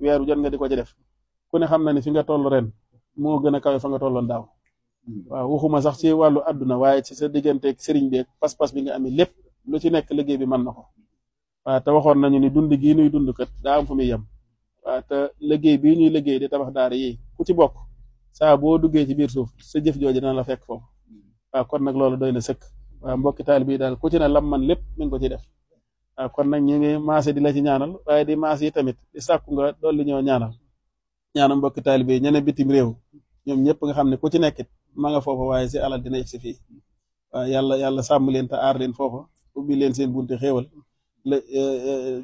weeru jot nga di ko ci def ku ne xam na ni fi nga toll ren moo gën a kawe fa nga tolloon daaw waaw waxuma sax ci wàllu àdduna waaye ci sa digganteeg sëriñ bi pas-pas bi nga amee lépp lu ci nekk liggéey bi mën na ko waaw te waxoon nañu ni dund gii nuy dund kat daa am fu muy yem waaw te liggéey bii ñuy liggéey di tabax daara yi ku ci bokk saa boo duggee ci biir suuf sa jëf jooju dana la fekk foofu waaw kon nag loolu doy na sëkk waaw mbokki taal bii daal ku ci ne lam man lépp mi ngi ko ci def waaw kon nag ñi ngi maase di la ci ñaanal waaye di maase yi tamit di sàkku nga dolli ñoo ñaanal mbokki taal bii ñene bitim réew ñoom ñëpp nga xam ne ku ci nekkit ma nga foofa waaye si alal dina yegg si fii waaw yàlla sàmm leen te aar leen foofa ubbi leen seen bunte xéewal la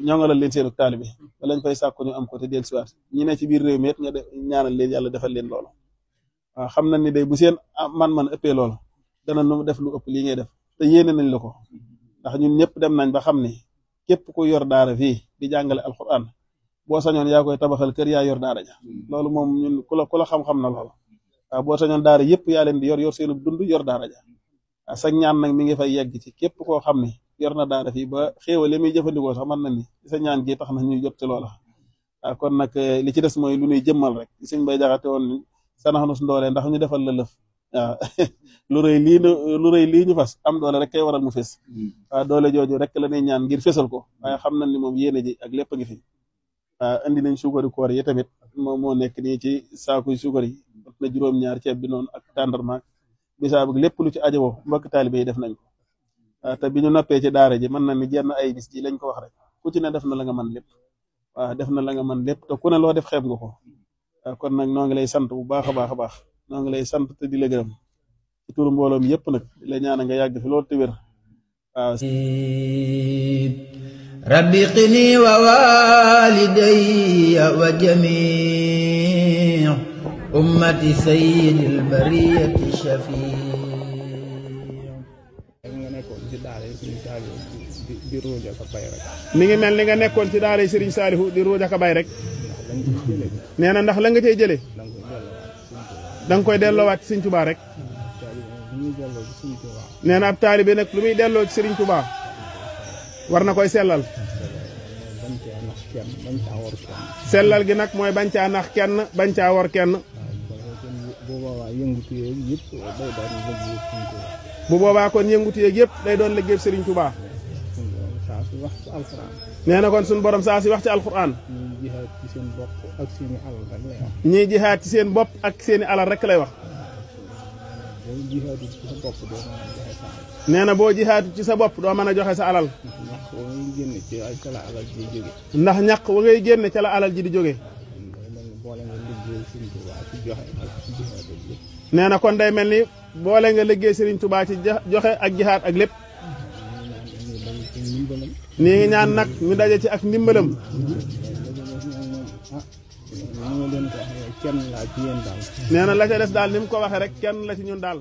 ñoŋalal leen seenu taalibe ba lañ fay sàkku ñu am ko te del siwaat ñi ne ci biir réew mi it nga ñaanal leen yàlla defal leen loolu waaw xam nañ ni day bu seen man ëppee loolu dana nu def lu ëpp lii ngay def te yéene nañ la ko ndax ñun ñëpp dem nañ ba xam ni képp ku yor daara fii di jàngale alquran boo sañoon yaa koy tabaxal kër yaa yor daara ja loolu moom ñun ku la xam-xam na loolu waaw boo sañoon daara yëpp yaa leen di yor seenu dund yor daara ja waaw sa ñaan nag mi ngi fay yegg ci képp koo xam ne yor na daara fii ba xéewal li muy jëfandikoo sax mën na ni sa ñaan gi tax na ñuy jot ci loola waaw kon nag li ci des mooy lu ñuy jëmmal rek Sëñ Bay Jaxate woon sanax nu su ndoolee ndax ñu defal la lëf waaw lu rëy lii ñu fas am doole rek kay waral mu fés waaw doole jooju rek la ñuy ñaan ngir fésal ko waaye xam nañ ni moom yéene ji ak lépp a ngi fi waaw indi nañ suukari koor yi tamit moom moo nekk nii ci saakuy suukar yi na juróom-ñaar ceeb bi noonu ak tàndarmaak bisaab ak lépp lu ci ajowoo mbokk taalibe yi def nañ ko waaw te bi ñu noppee ci daara ji mën na ni jenn ay bis ji lañ ko wax rek ku ci ne def na la nga man lépp waaw def na la nga man lépp te ku ne loo def xeeb nga ko waaw kon nag noo ngi lay sant bu baax a baax a baax noo ngi lay sant te di la gërëm ci turu mbooloom yëpp nag di la ñaana nga yàgg fi loolu te wér waaw rabbi qini wa walidayya wa jami' ummati sayyidil bariyati shafi' mi ngi mel ni nga nekkoon ci daara Serigne Saliou di ruuj ak bay rek nee na ndax la nga cey jëlee da nga koy delloowaat ci Serigne Touba rek nee na ab taalibe nag lu muy delloo ci Serigne Touba war na koy sellal sellal gi nag mooy bañ caa nax kenn bañ caa wor kenn bu boobaa kon yëngutu yeeg yëpp day doon liggéey Serigne Touba nee na kon suñu borom saa si wax ci alquran ñiy jihaat ci seen bopp ak seeni alal rek lay wax nee na boo jihaatu ci sa bopp doo mën a joxe sa alal ndax ñaq wa ngay génne ca la alal ji di jóge nee na kon day mel ni boole nga liggéey Serigne Touba ci joxe ak jihaat ak lépp nii ngi ñaan nag ñu daje ci ak ndimbalam nee na la ca des daal ni mu ko waxee rek kenn la ci ñun daal